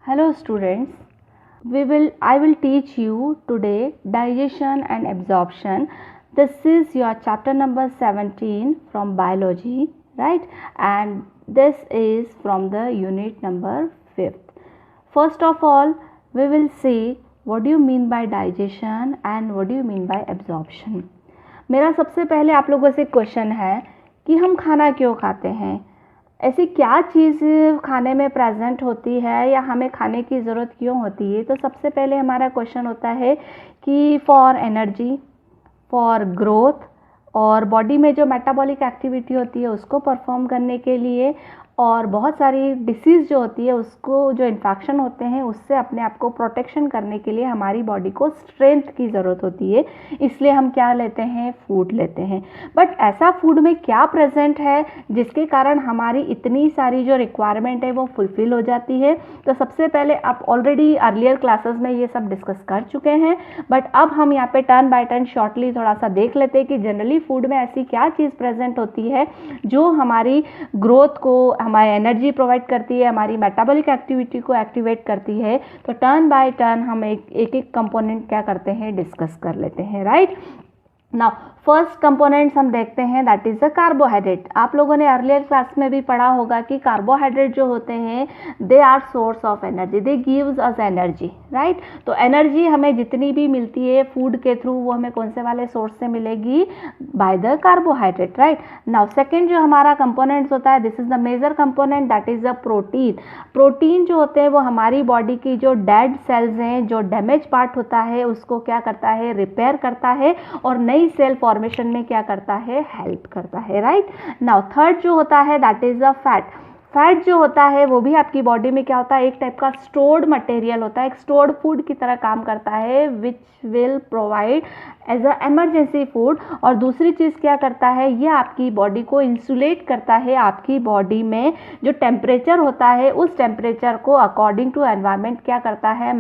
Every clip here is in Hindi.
Hello students, I will teach you today digestion and absorption. This is your chapter number 17 from biology, right? And this is from the unit number 5th. First of all, we will see what do you mean by digestion and what do you mean by absorption. मेरा सबसे पहले आप लोगों से क्वेश्चन है कि हम खाना क्यों खाते हैं, ऐसी क्या चीज़ खाने में प्रेजेंट होती है या हमें खाने की ज़रूरत क्यों होती है। तो सबसे पहले हमारा क्वेश्चन होता है कि फॉर एनर्जी, फॉर ग्रोथ और बॉडी में जो मेटाबॉलिक एक्टिविटी होती है उसको परफॉर्म करने के लिए, और बहुत सारी डिसीज़ जो होती है उसको, जो इन्फेक्शन होते हैं उससे अपने आप को प्रोटेक्शन करने के लिए हमारी बॉडी को स्ट्रेंथ की ज़रूरत होती है। इसलिए हम क्या लेते हैं, फूड लेते हैं। बट ऐसा फूड में क्या प्रेजेंट है जिसके कारण हमारी इतनी सारी जो रिक्वायरमेंट है वो फुलफ़िल हो जाती है। तो सबसे पहले आप ऑलरेडी अर्लियर क्लासेस में ये सब डिस्कस कर चुके हैं, बट अब हम यहाँ पे टर्न बाय टर्न शॉर्टली थोड़ा सा देख लेते हैं कि जनरली फूड में ऐसी क्या चीज़ प्रेजेंट होती है जो हमारी ग्रोथ को, हमारी एनर्जी प्रोवाइड करती है, हमारी मेटाबॉलिक एक्टिविटी को एक्टिवेट करती है। तो टर्न बाय टर्न हम एक एक कंपोनेंट क्या करते हैं, डिस्कस कर लेते हैं, राइट। नाउ फर्स्ट कंपोनेंट्स हम देखते हैं, दैट इज़ द कार्बोहाइड्रेट। आप लोगों ने अर्लियर क्लास में भी पढ़ा होगा कि कार्बोहाइड्रेट जो होते हैं they are source of energy, they gives us energy, right. तो एनर्जी हमें जितनी भी मिलती है फूड के थ्रू वो हमें कौन से वाले सोर्स से मिलेगी, by the carbohydrate, right. Now second जो हमारा कंपोनेंट्स होता है, this is the major component, that is the protein. Protein जो होते हैं वो हमारी बॉडी की जो डेड सेल्स हैं, जो डैमेज पार्ट होता है उसको क्या करता है, रिपेयर करता है और नई सेल फॉर्मेशन में क्या करता है, हेल्प करता है, राइट। नाउ थर्ड जो होता है that is the fat. Fat जो होता है वो भी आपकी बॉडी में क्या होता है, एक टाइप का स्टोर्ड मटेरियल होता है, एक स्टोर्ड फूड की तरह काम करता है, which will provide as a emergency food. और दूसरी चीज़ क्या करता है, ये आपकी बॉडी को इंसुलेट करता है, आपकी बॉडी में जो टेम्परेचर होता है उस टेम्परेचर को अकॉर्डिंग टू एनवायरनमेंट क्या करता है,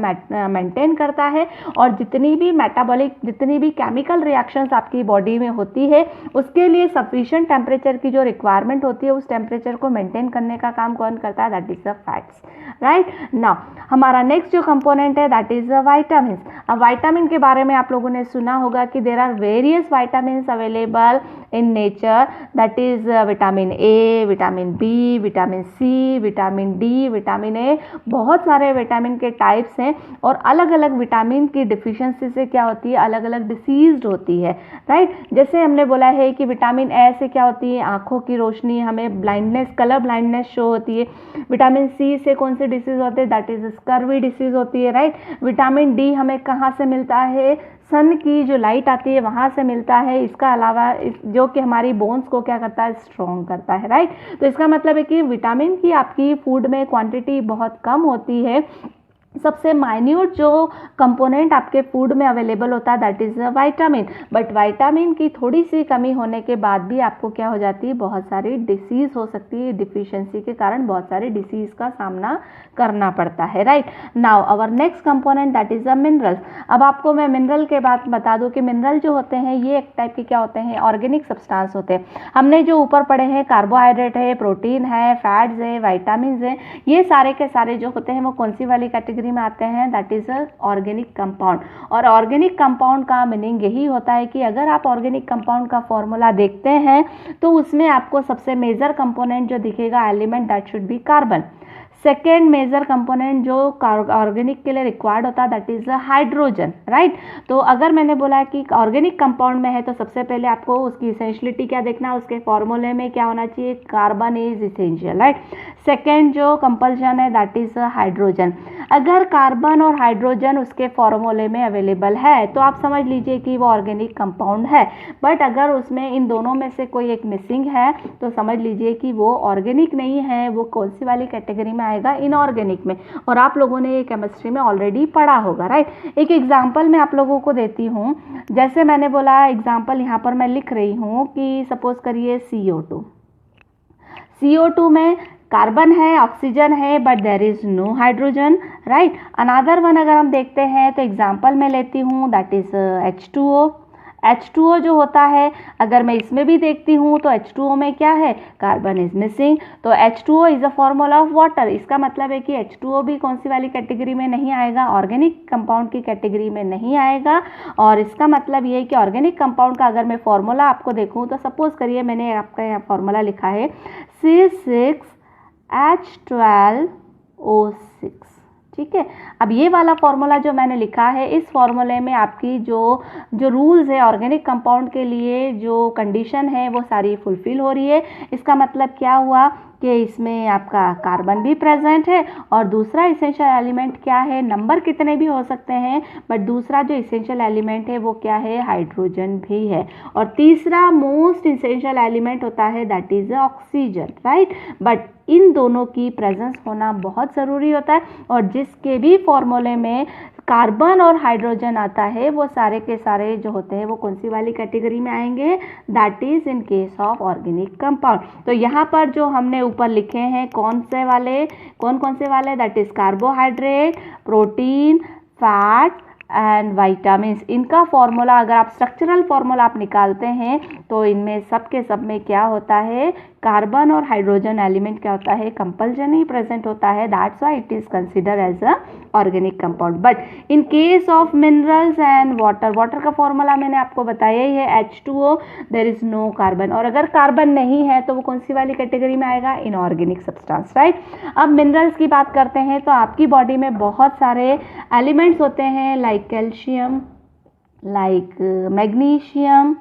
मेंटेन करता है। और जितनी भी मेटाबॉलिक, जितनी भी केमिकल रिएक्शंस आपकी बॉडी में होती है उसके लिए सफिशिएंट टेम्परेचर की जो रिक्वायरमेंट होती है उस टेम्परेचर को मेंटेन करने का काम कौन करता है, that is the fats, right. Now हमारा नेक्स्ट जो कंपोनेंट है दैट इज द विटामिन। अब विटामिन के बारे में आप लोगों ने सुना होगा कि there are various vitamin available in nature, that is vitamin A, vitamin B, vitamin C, vitamin D, vitamin A. बहुत सारे विटामिन के टाइप्स हैं और अलग अलग विटामिन की डिफिशियंसी से क्या होती है, अलग अलग डिसीज होती है, राइट। जैसे हमने बोला है कि विटामिन ए से क्या होती है, आंखों की रोशनी, हमें ब्लाइंडनेस, कलर ब्लाइंडनेस शो होती है। विटामिन सी से कौन सी डिसीज होती है, दैट इज स्कर्वी डिसीज होती है, राइट। विटामिन डी हमें कहाँ से मिलता है, सन की जो लाइट आती है वहाँ से मिलता है। इसका अलावा जो कि हमारी बोन्स को क्या करता है, स्ट्रॉन्ग करता है, राइट। तो इसका मतलब है कि विटामिन की आपकी फूड में क्वांटिटी बहुत कम होती है। सबसे माइन्यूट जो कंपोनेंट आपके फूड में अवेलेबल होता है that is vitamin. But vitamin की थोड़ी सी कमी होने के बाद भी आपको क्या हो जाती है, बहुत सारी डिसीज़ हो सकती है, डिफिशियंसी के कारण बहुत सारी डिसीज़ का सामना करना पड़ता है, right. Now our next component that is the minerals. अब आपको मैं मिनरल के बात बता दूं कि मिनरल जो होते हैं ये एक टाइप के क्या होते हैं, ऑर्गेनिक सब्सटेंस होते हैं। हमने जो ऊपर पढ़े हैं कार्बोहाइड्रेट है, प्रोटीन है, फैट्स है, विटामिन है, ये सारे के सारे जो होते हैं वो कौन सी वाली कैटेगरी में आते हैं, that is a organic compound. और ऑर्गेनिक कंपाउंड का मीनिंग यही होता है कि अगर आप ऑर्गेनिक कंपाउंड का फॉर्मूला देखते हैं तो उसमें आपको सबसे मेजर कंपोनेंट जो दिखेगा element, that should be carbon. Second major component जो ऑर्गेनिक के लिए रिक्वायर्ड होता है दैट इज हाइड्रोजन, राइट। तो अगर मैंने बोला कि ऑर्गेनिक कंपाउंड में है तो सबसे पहले आपको उसकी इसेंशियलिटी क्या देखना, उसके फॉर्मूले में क्या होना चाहिए, carbon is essential, right. Second जो कंपल्शन है दैट इज हाइड्रोजन। अगर कार्बन और हाइड्रोजन उसके फॉर्मूले में अवेलेबल है तो आप समझ लीजिए कि वो ऑर्गेनिक कंपाउंड है। बट अगर उसमें इन दोनों में से कोई एक मिसिंग है तो समझ लीजिए कि वो ऑर्गेनिक नहीं है, वो कौन सी वाली कैटेगरी में आएगा, इनऑर्गेनिक में। और आप लोगों ने ये केमिस्ट्री में ऑलरेडी पढ़ा होगा, राइट। एक एग्जाम्पल मैं आप लोगों को देती हूँ। जैसे मैंने बोला एग्जाम्पल यहाँ पर मैं लिख रही हूँ कि सपोज करिए CO2। CO2 में कार्बन है, ऑक्सीजन है, but there is no hydrogen, right. Another one अगर हम देखते हैं तो एग्जाम्पल मैं लेती हूँ दैट इज H2O। H2O जो होता है, अगर मैं इसमें भी देखती हूँ तो H2O में क्या है, कार्बन इज मिसिंग, तो H2O is a formula of water. इसका मतलब है कि H2O भी कौन सी वाली कैटेगरी में नहीं आएगा, ऑर्गेनिक कंपाउंड की कैटेगरी में नहीं आएगा। और इसका मतलब ये है कि ऑर्गेनिक कंपाउंड का अगर मैं फॉर्मूला आपको देखूँ तो सपोज करिए मैंने आपका यहाँ फॉर्मूला लिखा है C6H12O6, ठीक है। अब ये वाला फॉर्मूला जो मैंने लिखा है, इस फॉर्मूले में आपकी जो रूल्स है ऑर्गेनिक कंपाउंड के लिए, जो कंडीशन है वो सारी फुलफिल हो रही है। इसका मतलब क्या हुआ कि इसमें आपका कार्बन भी प्रेजेंट है, और दूसरा इसेंशियल एलिमेंट क्या है, नंबर कितने भी हो सकते हैं बट दूसरा जो इसेंशियल एलिमेंट है वो क्या है, हाइड्रोजन भी है, और तीसरा मोस्ट इसेंशियल एलिमेंट होता है that is oxygen, right. But in दोनों की प्रेजेंस होना बहुत ज़रूरी होता है, और जिसके भी फॉर्मूले में कार्बन और हाइड्रोजन आता है वो सारे के सारे जो होते हैं वो कौन सी वाली कैटेगरी में आएंगे, that is in case of organic compound. तो यहाँ पर जो हमने ऊपर लिखे हैं कौन कौन से वाले, that is carbohydrate, protein, fat and vitamin. इनका फॉर्मूला अगर आप स्ट्रक्चरल फॉर्मूला आप निकालते हैं तो इनमें सब के सब में क्या होता है, कार्बन और हाइड्रोजन एलिमेंट क्या होता है, कंपल्सरी प्रेजेंट होता है, that's why it is considered as a organic compound. But in case of minerals and water का फॉर्मूला मैंने आपको बताया ही है, H2O, there is no carbon, और अगर कार्बन नहीं है तो वो कौन सी वाली कैटेगरी में आएगा, इनऑर्गेनिक सब्सटेंस, राइट। अब मिनरल्स की बात करते हैं तो आपकी बॉडी में बहुत सारे एलिमेंट्स होते हैं, like calcium, like magnesium,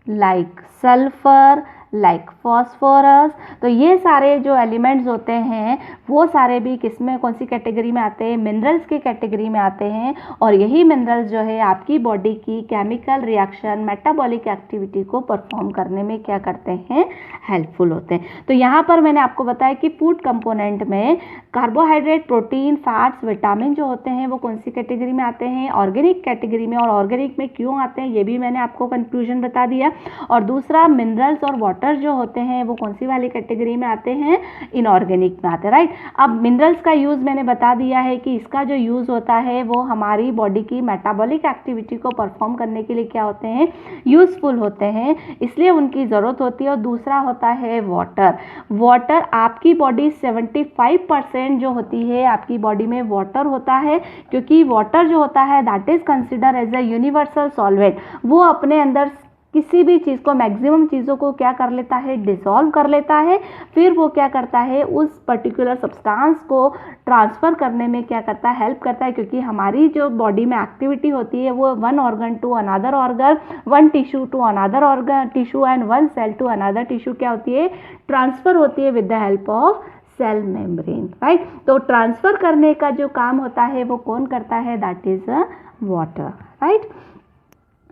like sulphur, like phosphorus. तो ये सारे जो एलिमेंट्स होते हैं वो सारे भी किसमें कौन सी कैटेगरी में आते हैं, मिनरल्स की कैटेगरी में आते हैं, और यही मिनरल्स जो है आपकी बॉडी की केमिकल रिएक्शन, मेटाबॉलिक एक्टिविटी को परफॉर्म करने में क्या करते हैं, हेल्पफुल होते हैं। तो यहाँ पर मैंने आपको बताया कि फूड कंपोनेंट में कार्बोहाइड्रेट, प्रोटीन, फैट्स, विटामिन जो होते हैं वो कौन सी कैटेगरी में आते हैं, ऑर्गेनिक कैटेगरी में, और ऑर्गेनिक में क्यों आते हैं ये भी मैंने आपको कंक्लूजन बता दिया। और दूसरा मिनरल्स और वाटर जो होते हैं वो कौन सी वाली कैटेगरी में आते हैं, इनऑर्गेनिक में आते हैं, राइट। अब मिनरल्स का यूज मैंने बता दिया है कि इसका जो यूज होता है वो हमारी बॉडी की मेटाबॉलिक एक्टिविटी को परफॉर्म करने के लिए क्या होते हैं, यूजफुल होते हैं, इसलिए उनकी जरूरत होती है। और दूसरा होता है वाटर आपकी बॉडी 75% जो होती है आपकी बॉडी में वाटर होता है, क्योंकि वाटर जो होता है that is consider as a universal solvent. वो अपने अंदर किसी भी चीज़ को, मैक्सिमम चीज़ों को क्या कर लेता है, डिसॉल्व कर लेता है, फिर वो क्या करता है, उस पर्टिकुलर सब्सटेंस को ट्रांसफ़र करने में क्या करता है, हेल्प करता है। क्योंकि हमारी जो बॉडी में एक्टिविटी होती है वो one organ to another organ, one tissue to another organ tissue and one cell to another tissue क्या होती है, ट्रांसफ़र होती है with the help of cell membrane, right. तो ट्रांसफ़र करने का जो काम होता है वो कौन करता है, that is a water, right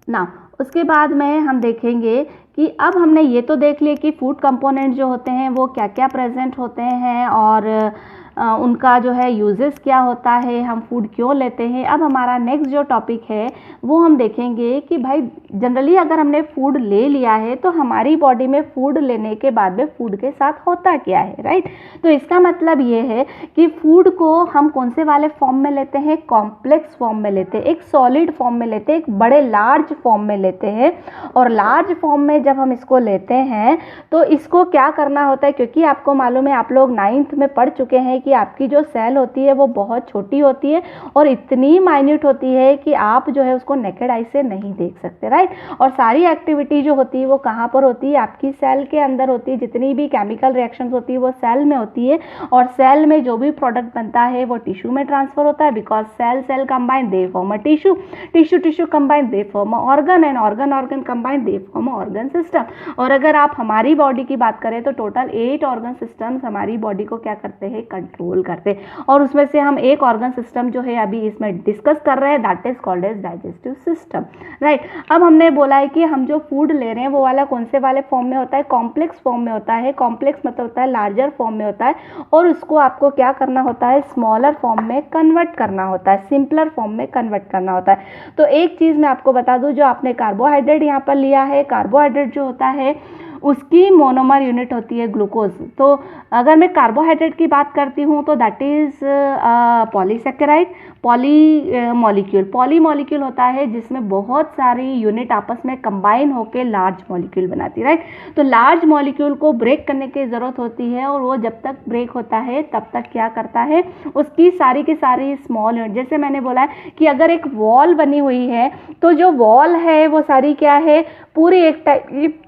ना। उसके बाद में हम देखेंगे कि अब हमने ये तो देख लिया कि फूड कंपोनेंट जो होते हैं वो क्या क्या प्रेजेंट होते हैं, और उनका जो है यूजेस क्या होता है, हम फूड क्यों लेते हैं। अब हमारा नेक्स्ट जो टॉपिक है वो हम देखेंगे कि भाई जनरली अगर हमने फूड ले लिया है तो हमारी बॉडी में फूड लेने के बाद में फूड के साथ होता क्या है, राइट। तो इसका मतलब ये है कि फूड को हम कौन से वाले फॉर्म में लेते हैं, कॉम्प्लेक्स फॉर्म में लेते हैं, एक सॉलिड फॉर्म में लेते हैं, एक बड़े लार्ज फॉर्म में लेते हैं। और लार्ज फॉर्म में जब हम इसको लेते हैं तो इसको क्या करना होता है, क्योंकि आपको मालूम है, आप लोग 9th में पढ़ चुके हैं कि आपकी जो सेल होती है वो बहुत छोटी होती है और इतनी माइन्यूट होती है कि आप जो है उसको नेकेड आई से नहीं देख सकते, राइट। और सारी एक्टिविटी जो होती है वो कहाँ पर होती है, आपकी सेल के अंदर होती है। जितनी भी केमिकल रिएक्शंस होती है वो सेल में होती है, और सेल में जो भी प्रोडक्ट बनता है वो टिश्यू में ट्रांसफर होता है, because cell combine they form a tissue combine they form a organ, and organ combine they form a organ system. और अगर आप हमारी बॉडी की बात करें तो टोटल 8 ऑर्गन सिस्टम्स हमारी बॉडी को क्या करते हैं, कंट्रोल करते हैं। और उसमें से हम एक ऑर्गन सिस्टम जो है अभी इसमें डिस्कस कर रहे हैं, that is called as digestive system, right. अब हमने बोला है कि हम जो फूड ले रहे हैं वो वाला कौन से वाले फॉर्म में होता है, कॉम्प्लेक्स फॉर्म में होता है। कॉम्प्लेक्स मतलब होता है लार्जर फॉर्म में होता है, और उसको आपको क्या करना होता है, स्मॉलर फॉर्म में कन्वर्ट करना होता है, सिंपलर फॉर्म में कन्वर्ट करना होता है। तो एक चीज़ मैं आपको बता दूं, जो आपने कार्बोहाइड्रेट यहाँ पर लिया है, कार्बोहाइड्रेट जो होता है उसकी मोनोमर यूनिट होती है ग्लूकोज। तो अगर मैं कार्बोहाइड्रेट की बात करती हूँ तो that is polysaccharide, poly molecule होता है जिसमें बहुत सारी यूनिट आपस में कंबाइन होकर लार्ज मॉलिक्यूल बनाती है, राइट। तो लार्ज मॉलिक्यूल को ब्रेक करने की ज़रूरत होती है और वो जब तक ब्रेक होता है तब तक क्या करता है, उसकी सारी की सारी स्मॉल यूनिट, जैसे मैंने बोला है कि अगर एक वॉल बनी हुई है तो जो वॉल है वो सारी क्या है, पूरी एक टाइप की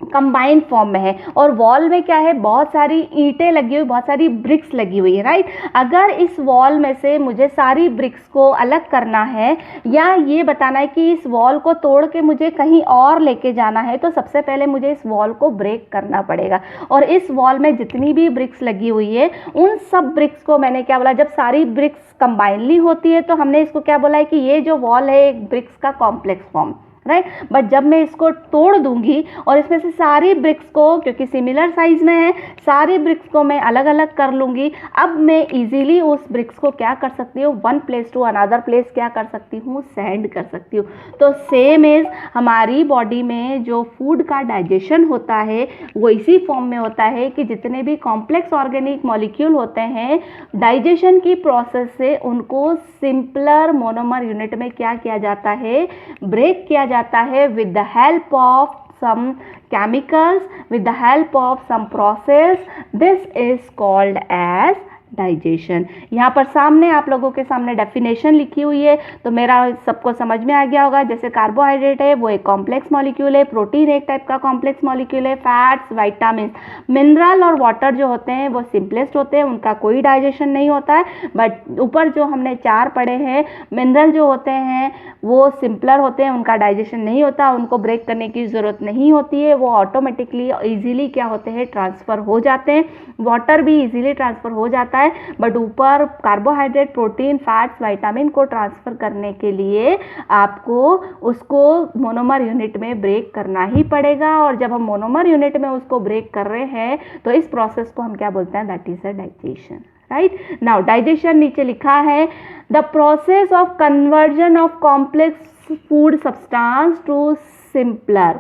कंबाइंड फॉर्म में है, और वॉल में क्या है, बहुत सारी ईंटें लगी हुई, बहुत सारी ब्रिक्स लगी हुई है, राइट। अगर इस वॉल में से मुझे सारी ब्रिक्स को अलग करना है या ये बताना है कि इस वॉल को तोड़ के मुझे कहीं और लेके जाना है, तो सबसे पहले मुझे इस वॉल को ब्रेक करना पड़ेगा। और इस वॉल में जितनी भी ब्रिक्स लगी हुई है उन सब ब्रिक्स को मैंने क्या बोला, जब सारी ब्रिक्स कंबाइनली होती है तो हमने इसको क्या बोला है कि ये जो वॉल है एक ब्रिक्स का कॉम्प्लेक्स फॉर्म, राइट। बट जब मैं इसको तोड़ दूंगी और इसमें से सारी ब्रिक्स को, क्योंकि सिमिलर साइज में है, सारी ब्रिक्स को मैं अलग अलग कर लूंगी, अब मैं इजीली उस ब्रिक्स को क्या कर सकती हूँ, one place to another place क्या कर सकती हूँ, सेंड कर सकती हूँ। तो सेम इज हमारी बॉडी में जो फूड का डाइजेशन होता है वो इसी फॉर्म में होता है कि जितने भी कॉम्प्लेक्स ऑर्गेनिक मॉलिक्यूल होते हैं, डाइजेशन की प्रोसेस से उनको सिंपलर मोनोमर यूनिट में क्या किया जाता है, ब्रेक किया जाता है with the help of some chemicals, with the help of some process. This is called as digestion. यहाँ पर सामने आप लोगों के सामने डेफिनेशन लिखी हुई है, तो मेरा सबको समझ में आ गया होगा। जैसे कार्बोहाइड्रेट है वो एक कॉम्प्लेक्स मॉलिक्यूल है, प्रोटीन एक टाइप का कॉम्प्लेक्स मॉलिक्यूल है, फैट्स, विटामिन, मिनरल और वाटर जो होते हैं वो सिंपलेस्ट होते हैं, उनका कोई डाइजेशन नहीं होता है। बट ऊपर जो हमने 4 पढ़े हैं, मिनरल जो होते हैं वो सिंपलर होते हैं, उनका डाइजेशन नहीं होता, उनको ब्रेक करने की ज़रूरत नहीं होती है, वो ऑटोमेटिकली ईजिली क्या होते हैं, ट्रांसफ़र हो जाते हैं। वाटर भी ईजिली ट्रांसफ़र हो जाता है, बट ऊपर कार्बोहाइड्रेट, प्रोटीन, फैट्स, विटामिन को ट्रांसफर करने के लिए आपको उसको मोनोमर यूनिट में ब्रेक करना ही पड़ेगा। और जब हम मोनोमर यूनिट में उसको ब्रेक कर रहे हैं तो इस प्रोसेस को हम क्या बोलते हैं, that is a digestion, right. Now digestion नीचे लिखा है, the process of conversion of complex food substance to simpler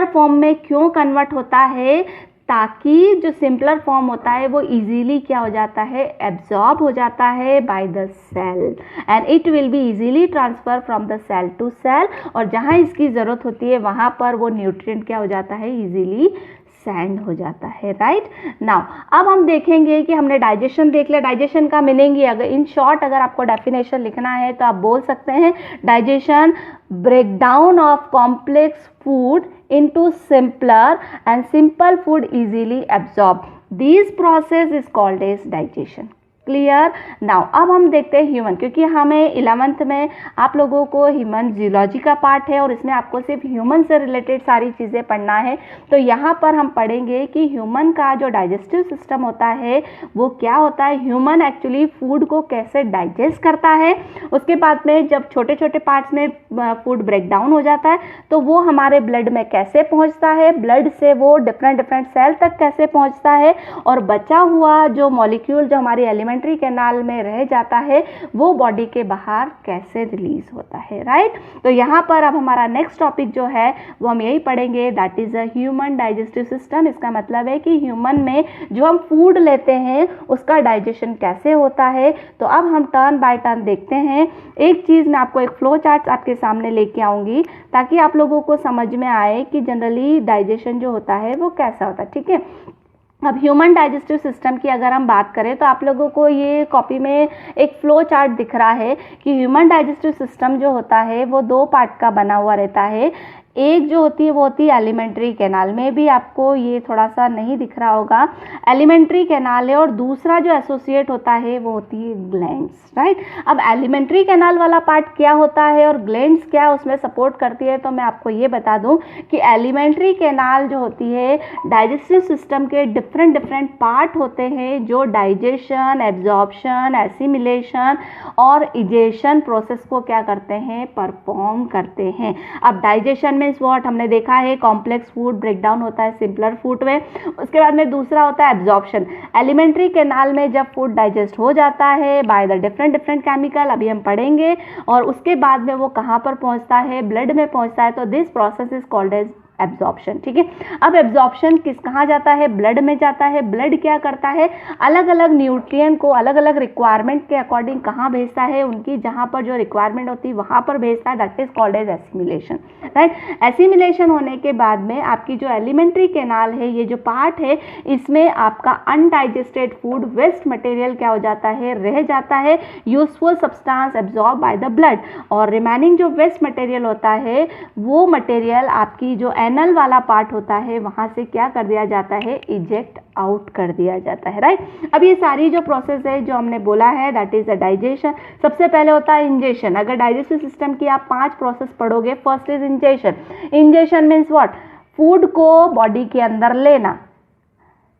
form में क्यों कन्वर्ट होता है, ताकि जो सिंपलर फॉर्म होता है वो इजीली क्या हो जाता है, एब्जॉर्ब हो जाता है by the cell and it will be easily transfer from the cell to cell, और जहाँ इसकी ज़रूरत होती है वहाँ पर वो न्यूट्रिएंट क्या हो जाता है, इजीली सेंड हो जाता है, राइट। नाउ अब हम देखेंगे कि हमने डाइजेशन देख लिया, डाइजेशन का मीनिंग ही, अगर इन शॉर्ट अगर आपको डेफिनेशन लिखना है तो आप बोल सकते हैं digestion breakdown of complex food into simpler and simple food easily absorbed. This process is called as digestion. Clear. Now अब हम देखते हैं ह्यूमन, क्योंकि हमें 11th में आप लोगों को ह्यूमन जियोलॉजी का पार्ट है और इसमें आपको सिर्फ ह्यूमन से रिलेटेड सारी चीज़ें पढ़ना है। तो यहाँ पर हम पढ़ेंगे कि ह्यूमन का जो डाइजेस्टिव सिस्टम होता है वो क्या होता है, ह्यूमन एक्चुअली फूड को कैसे डाइजेस्ट करता है, उसके बाद में जब छोटे छोटे पार्ट्स में फूड ब्रेक डाउन हो जाता है तो वो हमारे ब्लड में कैसे पहुँचता है, ब्लड से वो डिफरेंट सेल तक कैसे पहुँचता है, और बचा हुआ जो मॉलिक्यूल जो हमारी एलिमेंट्री कैनाल में रह जाता है वो बॉडी के बाहर कैसे रिलीज होता है, राइट। तो यहाँ पर अब हमारा नेक्स्ट टॉपिक जो है वो हम यही पढ़ेंगे, that is a human digestive system. इसका मतलब है कि ह्यूमन में जो हम फूड लेते हैं उसका डाइजेशन कैसे होता है। तो अब हम टर्न बाय टर्न देखते हैं। एक चीज़ मैं आपको एक फ्लो चार्ट आपके सामने लेके आऊँगी ताकि आप लोगों को समझ में आए कि जनरली डाइजेशन जो होता है वो कैसा होता है, ठीक है। अब ह्यूमन डाइजेस्टिव सिस्टम की अगर हम बात करें तो आप लोगों को ये कॉपी में एक फ्लो चार्ट दिख रहा है कि ह्यूमन डाइजेस्टिव सिस्टम जो होता है वो 2 पार्ट का बना हुआ रहता है। एक जो होती है वो होती है एलिमेंट्री कैनाल, में भी आपको ये थोड़ा सा नहीं दिख रहा होगा, एलिमेंट्री कैनाल है, और दूसरा जो एसोसिएट होता है वो होती है ग्लैंड्स, राइट। अब एलिमेंट्री कैनाल वाला पार्ट क्या होता है और ग्लैंड्स क्या उसमें सपोर्ट करती है, तो मैं आपको ये बता दूं कि एलिमेंट्री कैनाल जो होती है डाइजेस्टिव सिस्टम के डिफरेंट पार्ट होते हैं जो डाइजेशन, एब्जॉर्प्शन, एसिमिलेशन और इजेशन प्रोसेस को क्या करते हैं, परफॉर्म करते हैं। अब डाइजेशन मीन्स व्हाट, हमने देखा है कॉम्प्लेक्स फूड ब्रेकडाउन होता है सिंपलर फूड में। उसके बाद में दूसरा होता है एब्जॉर्प्शन, एलिमेंट्री कैनाल में जब फूड डाइजेस्ट हो जाता है बाय द डिफरेंट केमिकल, अभी हम पढ़ेंगे, और उसके बाद में वो कहाँ पर पहुँचता है, ब्लड में पहुँचता है। तो this process is called as absorption. ठीक है, अब एब्जॉर्प्शन कहाँ जाता है, ब्लड में जाता है। ब्लड क्या करता है, अलग अलग न्यूट्रिएंट को अलग अलग रिक्वायरमेंट के अकॉर्डिंग कहाँ भेजता है, उनकी जहाँ पर जो रिक्वायरमेंट होती है वहाँ पर भेजता है, that is called as assimilation, right. Assimilation होने के बाद में आपकी जो एलिमेंट्री कैनाल है, ये जो पार्ट है, इसमें आपका अनडाइजेस्टेड फूड वेस्ट मटेरियल क्या हो जाता है, रह जाता है, useful substance absorb by the blood, और रिमेनिंग जो वेस्ट मटेरियल होता है वो मटेरियल आपकी जो एनल वाला पार्ट होता है वहाँ से क्या कर दिया जाता है, इजेक्ट आउट कर दिया जाता है, राइट। अब ये सारी जो प्रोसेस है जो हमने बोला है दैट इज द डाइजेशन। सबसे पहले होता है इंजेशन। अगर डाइजेस्टिव सिस्टम की आप 5 प्रोसेस पढ़ोगे, first is ingestion. Ingestion means what, food को बॉडी के अंदर लेना,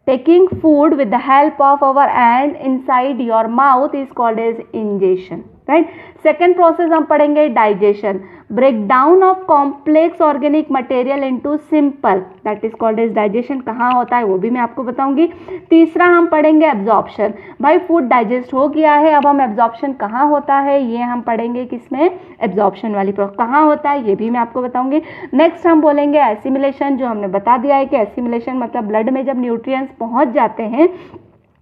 taking food with the help of our hand inside your mouth is called as ingestion, right। Second process हम पढ़ेंगे digestion, break down of complex organic material into simple, that is called as digestion. कहाँ होता है वो भी मैं आपको बताऊंगी। तीसरा हम पढ़ेंगे एब्जॉर्प्शन। भाई फूड डाइजेस्ट हो गया है, अब हम एब्जॉर्प्शन कहाँ होता है ये हम पढ़ेंगे, किसमें, एब्जॉर्प्शन वाली प्रोसेस कहाँ होता है ये भी मैं आपको बताऊंगी। नेक्स्ट हम बोलेंगे एसिमिलेशन, जो हमने बता दिया है कि एसिमिलेशन मतलब ब्लड में जब न्यूट्रिएंट्स पहुंच जाते हैं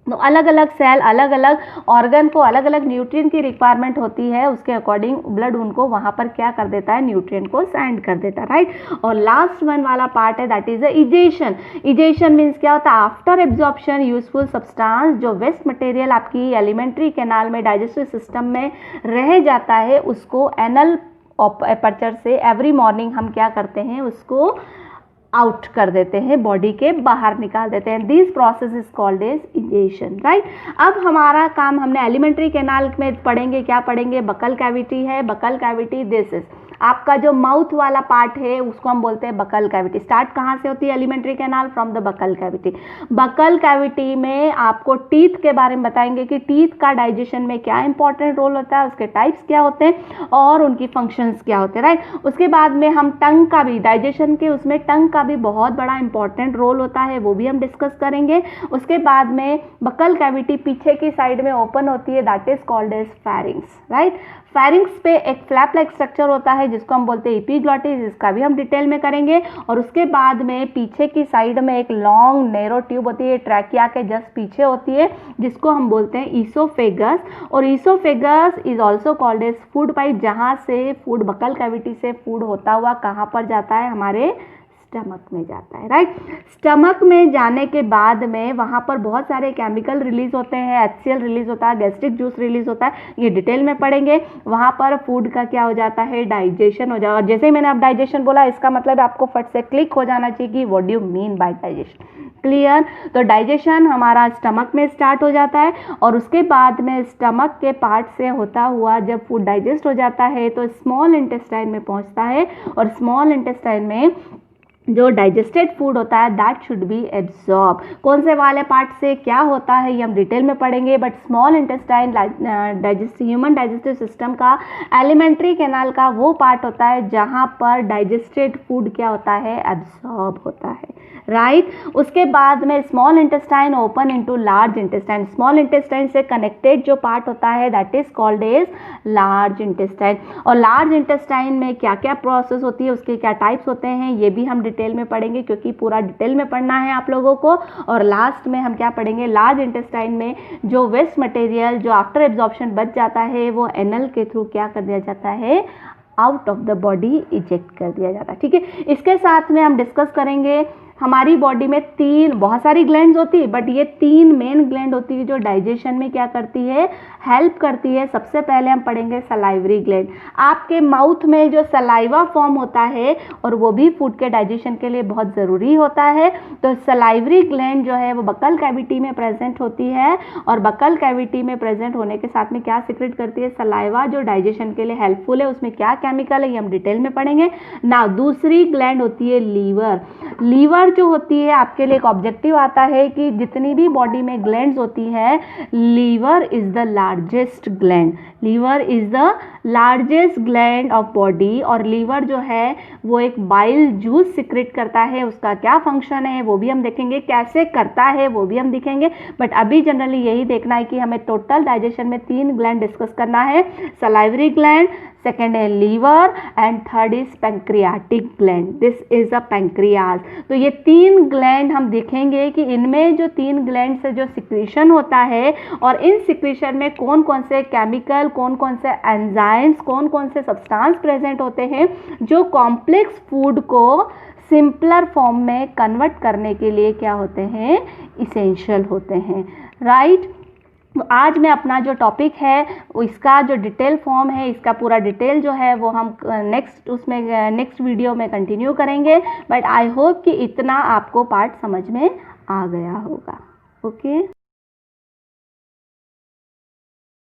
तो अलग अलग सेल, अलग अलग ऑर्गन को अलग अलग न्यूट्रिएंट की रिक्वायरमेंट होती है, उसके अकॉर्डिंग ब्लड उनको वहां पर क्या कर देता है, न्यूट्रिएंट को सेंड कर देता है, राइट। और लास्ट वन वाला पार्ट है that is the egestion. Egestion means क्या होता है, आफ्टर एब्जॉर्प्शन यूजफुल सब्सटेंस, जो वेस्ट मटेरियल आपकी एलिमेंट्री कैनाल में डाइजेस्टिव सिस्टम में रह जाता है उसको एनल अपर्चर से एवरी मॉर्निंग हम क्या करते हैं, उसको आउट कर देते हैं, बॉडी के बाहर निकाल देते हैं। This process is called as egestion, right. अब हमारा काम हमने एलिमेंट्री कैनाल में पढ़ेंगे, क्या पढ़ेंगे, बकल कैविटी है। बकल कैविटी दिस इज आपका जो माउथ वाला पार्ट है उसको हम बोलते हैं बकल कैविटी। स्टार्ट कहाँ से होती है alimentary canal, from the buccal cavity. Buccal cavity में आपको टीथ के बारे में बताएंगे कि टीथ का डाइजेशन में क्या इंपॉर्टेंट रोल होता है, उसके टाइप्स क्या होते हैं और उनकी फंक्शंस क्या होते हैं, राइट। उसके बाद में हम टंग का भी, डाइजेशन के उसमें टंग का भी बहुत बड़ा इंपॉर्टेंट रोल होता है, वो भी हम डिस्कस करेंगे। उसके बाद में बकल कैविटी पीछे की साइड में ओपन होती है, that is called as pharynx, right. Pharynx पे एक फ्लैप लाइक स्ट्रक्चर होता है जिसको हम बोलते हैं एपिग्लॉटिस, इसका भी हम डिटेल में करेंगे। और उसके बाद में पीछे की साइड में एक लॉन्ग नैरो ट्यूब होती है, ट्रैकिया के जस्ट पीछे होती है, जिसको हम बोलते हैं ईसोफेगस। और oesophagus is also called as food pipe, जहाँ से फूड, बकल कैविटी से फूड होता हुआ कहाँ पर जाता है, हमारे स्टमक में जाता है, राइट। स्टमक में जाने के बाद में वहाँ पर बहुत सारे केमिकल रिलीज होते हैं, HCl रिलीज होता है, गैस्ट्रिक जूस रिलीज होता है, ये डिटेल में पढ़ेंगे। वहाँ पर फूड का क्या हो जाता है, डाइजेशन हो जाएगा। और जैसे ही मैंने अब डाइजेशन बोला, इसका मतलब आपको फट से क्लिक हो जाना चाहिए कि what do you mean by digestion, clear. तो डाइजेशन हमारा स्टमक में स्टार्ट हो जाता है और उसके बाद में स्टमक के पार्ट से होता हुआ जब फूड डाइजेस्ट हो जाता है तो स्मॉल इंटेस्टाइन में पहुँचता है, और स्मॉल इंटेस्टाइन में जो डाइजेस्टेड फूड होता है दैट शुड बी एब्जॉर्ब। कौन से वाले पार्ट से क्या होता है ये हम डिटेल में पढ़ेंगे, but small intestine human digestive system का एलिमेंट्री कैनाल का वो पार्ट होता है जहाँ पर डाइजेस्टेड फूड क्या होता है, एब्जॉर्ब होता है, राइट। उसके बाद में small intestine open into large intestine. Small intestine से कनेक्टेड जो पार्ट होता है that is called as large intestine. और लार्ज इंटेस्टाइन में क्या क्या प्रोसेस होती है, उसके क्या टाइप्स होते हैं, ये भी हम डिटेल में पढ़ेंगे क्योंकि पूरा डिटेल में पढ़ना है आप लोगों को। और लास्ट में हम क्या पढ़ेंगे, लार्ज इंटेस्टाइन में जो वेस्ट मटेरियल जो आफ्टर एब्जॉर्प्शन बच जाता है वो एनल के थ्रू क्या कर दिया जाता है, out of the body eject कर दिया जाता है, ठीक है। इसके साथ में हम डिस्कस करेंगे हमारी बॉडी में बहुत सारी ग्लैंड्स होती है, बट ये 3 मेन ग्लैंड होती है जो डाइजेशन में क्या करती है, हेल्प करती है। सबसे पहले हम पढ़ेंगे सलाइवरी ग्लैंड। आपके माउथ में जो सलाइवा फॉर्म होता है और वो भी फूड के डाइजेशन के लिए बहुत ज़रूरी होता है, तो सलाइवरी ग्लैंड जो है वो बकल कैविटी में प्रेजेंट होती है, और बकल कैविटी में प्रेजेंट होने के साथ में क्या सिक्रेट करती है, सलाइवा जो डाइजेशन के लिए हेल्पफुल है, उसमें क्या केमिकल है ये हम डिटेल में पढ़ेंगे ना। दूसरी ग्लैंड होती है लीवर। लीवर जो होती है आपके लिए एक ऑब्जेक्टिव आता है कि जितनी भी बॉडी में ग्लैंड्स होती है, liver is the largest gland. Liver is the largest gland of body. और लीवर जो है वो एक बाइल जूस सिक्रेट करता है, उसका क्या फंक्शन है वो भी हम देखेंगे, कैसे करता है वो भी हम दिखेंगे। बट अभी जनरली यही देखना है कि हमें टोटल डाइजेशन में 3 ग्लैंड डिस्कस करना है, सलाइवरी ग्लैंड, सेकेंड है liver and third is pancreatic gland, this is a pancreas. तो ये 3 ग्लैंड हम देखेंगे कि इनमें जो 3 ग्लैंड से जो सिक्रीशन होता है और इन सिक्रीशन में कौन कौन से केमिकल, कौन कौन से एंजाइम्स, कौन कौन से सब्सटेंस प्रेजेंट होते हैं जो कॉम्प्लेक्स फूड को सिंपलर फॉर्म में कन्वर्ट करने के लिए क्या होते हैं, इसेंशियल होते हैं, राइट। तो आज मैं अपना जो टॉपिक है इसका जो डिटेल फॉर्म है, इसका पूरा डिटेल जो है वो हम नेक्स्ट वीडियो में कंटिन्यू करेंगे। बट आई होप कि इतना आपको पार्ट समझ में आ गया होगा। ओके।